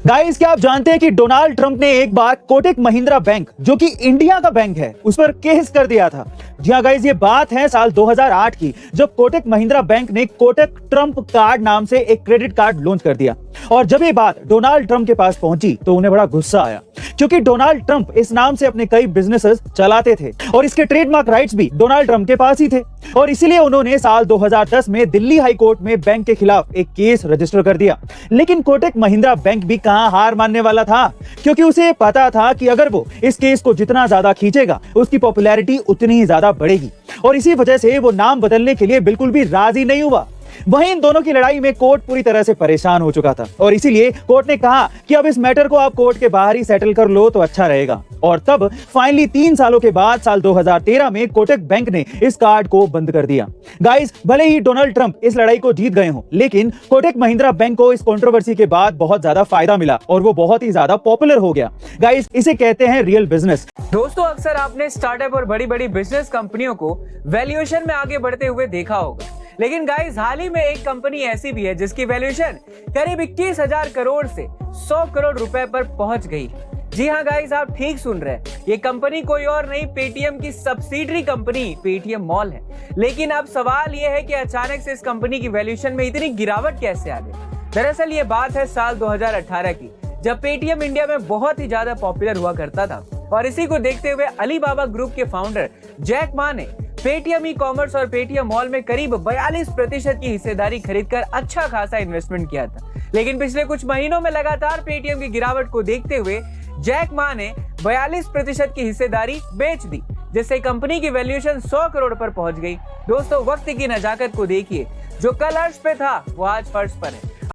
Guys, क्या आप जानते हैं कि डोनाल्ड ट्रंप ने एक बार कोटक महिंद्रा बैंक, जो कि इंडिया का बैंक है, उस पर केस कर दिया था। जी हाँ गाइस, ये बात है साल 2008 की, जब कोटक महिंद्रा बैंक ने कोटक ट्रंप कार्ड नाम से एक क्रेडिट कार्ड लॉन्च कर दिया। और जब ये बात डोनाल्ड ट्रंप के पास पहुंची तो उन्हें बड़ा गुस्सा आया, क्योंकि डोनाल्ड ट्रंप इस नाम से अपने कई बिजनेसेस चलाते थे और इसके ट्रेडमार्क राइट्स भी डोनाल्ड ट्रंप के पास ही थे। और इसीलिए उन्होंने साल 2010 में दिल्ली हाई कोर्ट में बैंक के खिलाफ एक केस रजिस्टर कर दिया। लेकिन कोटक महिंद्रा बैंक भी कहां हार मानने वाला था, क्योंकि उसे पता था कि अगर वो इस केस को जितना ज्यादा खींचेगा उसकी पॉपुलैरिटी उतनी ही ज्यादा बढ़ेगी। और इसी वजह से वो नाम बदलने के लिए बिल्कुल भी राजी नहीं हुआ। वहीं इन दोनों की लड़ाई में कोर्ट पूरी तरह से परेशान हो चुका था और इसीलिए कोर्ट ने कहा कि अब इस मैटर को आप कोर्ट के बाहर ही सेटल कर लो तो अच्छा रहेगा। और तब फाइनली 3 सालों के बाद साल 2013 में कोटक बैंक ने इस कार्ड को बंद कर दिया। गाइस, भले ही डोनाल्ड ट्रंप इस लड़ाई को जीत गए हों, लेकिन कोटक महिंद्रा बैंक को इस कंट्रोवर्सी के बाद बहुत ज्यादा फायदा मिला और वो बहुत ही ज्यादा पॉपुलर हो गया। गाइस, इसे कहते हैं रियल बिजनेस। दोस्तों, अक्सर आपने स्टार्टअप और बड़ी बड़ी बिजनेस कंपनियों को वैल्यूएशन में आगे बढ़ते हुए देखा होगा, लेकिन गाइस हाल ही में एक कंपनी ऐसी भी है जिसकी वैल्यूएशन करीब 21,000 करोड़ से 100 करोड़ रुपए पर पहुंच गई। जी हाँ गाइस, आप ठीक सुन रहे हैं, ये कंपनी कोई और नहीं, पेटीएम की सब्सिडरी कंपनी पेटीएम मॉल है। लेकिन अब सवाल ये है कि अचानक से इस कंपनी की वैल्यूएशन में इतनी गिरावट कैसे आ गई। दरअसल ये बात है साल 2018 की, जब पेटीएम इंडिया में बहुत ही ज्यादा पॉपुलर हुआ करता था। और इसी को देखते हुए अलीबाबा ग्रुप के फाउंडर जैक मा ने पेटीएम ई कॉमर्स और पेटीएम मॉल में करीब 42% की हिस्सेदारी खरीदकर अच्छा खासा इन्वेस्टमेंट किया था। लेकिन पिछले कुछ महीनों में लगातार पेटीएम की गिरावट को देखते हुए जैक मा ने 42% की हिस्सेदारी बेच दी, जिससे कंपनी की वैल्यूएशन 100 करोड़ पर पहुंच गई। दोस्तों, वक्त की नजाकत को देखिए, जो कल अर्श पे था वो आज फर्श पर है।